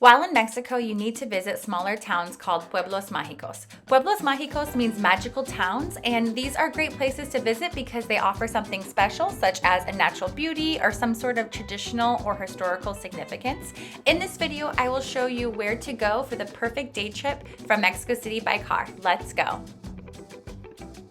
While in Mexico, you need to visit smaller towns called Pueblos Mágicos. Pueblos Mágicos means magical towns, and these are great places to visit because they offer something special, such as a natural beauty or some sort of traditional or historical significance. In this video, I will show you where to go for the perfect day trip from Mexico City by car. Let's go.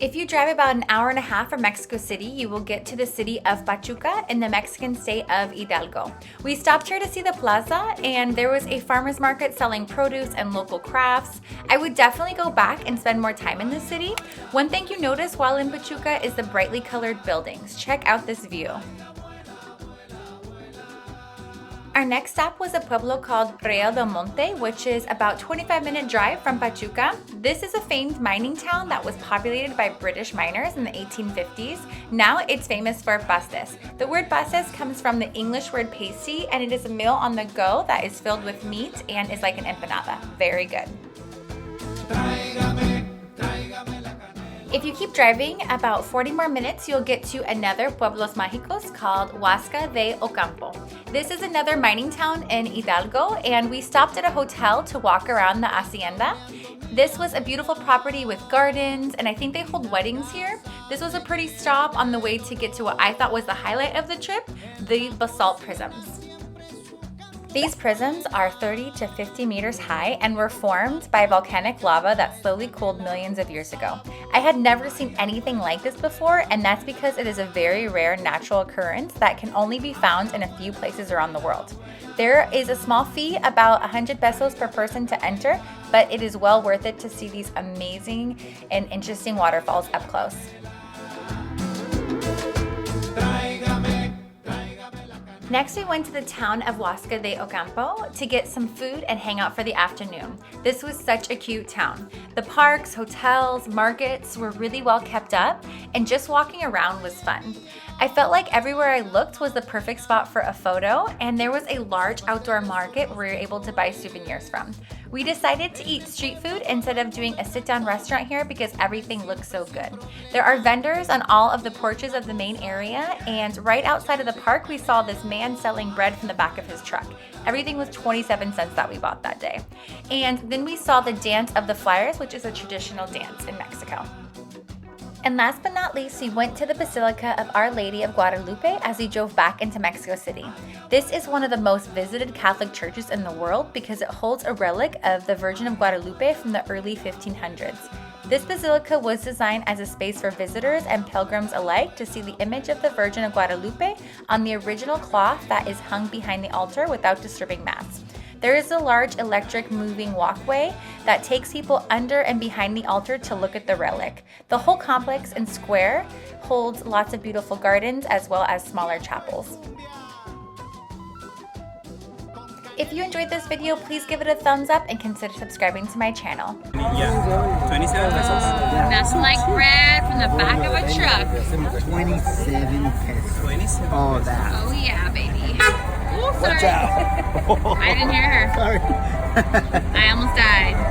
If you drive about an hour and a half from Mexico City, you will get to the city of Pachuca in the Mexican state of Hidalgo. We stopped here to see the plaza, and there was a farmer's market selling produce and local crafts. I would definitely go back and spend more time in the city. One thing you notice while in Pachuca is the brightly colored buildings. Check out this view. Our next stop was a pueblo called Brio Del Monte, which is about 25-minute drive from Pachuca. This is a famed mining town that was populated by British miners in the 1850s. Now it's famous for pastes. The word pastes comes from the English word pasty, and it is a meal on the go that is filled with meat and is like an empanada. Very good. If you keep driving about 40 more minutes, you'll get to another Pueblos Mágicos called Wasca De Ocampo. This is another mining town in Hidalgo, and we stopped at a hotel to walk around the Hacienda. This was a beautiful property with gardens, and I think they hold weddings here. This was a pretty stop on the way to get to what I thought was the highlight of the trip, the Basalt Prisms. These prisms are 30 to 50 meters high and were formed by volcanic lava that slowly cooled millions of years ago. I had never seen anything like this before, and that's because it is a very rare natural occurrence that can only be found in a few places around the world. There is a small fee, about 100 pesos per person to enter, but it is well worth it to see these amazing and interesting waterfalls up close. Next, we went to the town of Wasca De Ocampo to get some food and hang out for the afternoon. This was such a cute town. The parks, hotels, markets were really well kept up, and just walking around was fun. I felt like everywhere I looked was the perfect spot for a photo, and there was a large outdoor market where you're able to buy souvenirs from. We decided to eat street food instead of doing a sit-down restaurant here because everything looks so good. There are vendors on all of the porches of the main area, and right outside of the park we saw this man selling bread from the back of his truck. Everything was 27 cents that we bought that day. And then we saw the Dance of the Flyers, which is a traditional dance in Mexico. And last but not least, we went to the Basilica of Our Lady of Guadalupe as we drove back into Mexico City. This is one of the most visited Catholic churches in the world because it holds a relic of the Virgin of Guadalupe from the early 1500s. This basilica was designed as a space for visitors and pilgrims alike to see the image of the Virgin of Guadalupe on the original cloth that is hung behind the altar without disturbing Mass. There is a large electric moving walkway that takes people under and behind the altar to look at the relic. The whole complex and square holds lots of beautiful gardens as well as smaller chapels. If you enjoyed this video, please give it a thumbs up and consider subscribing to my channel. Yeah, 27 pesos. That's like bread from the back of a truck. 27 pesos. 27 Oh, that. Oh yeah, baby. Oh, sorry. Watch out. I didn't hear her. Sorry. I almost died.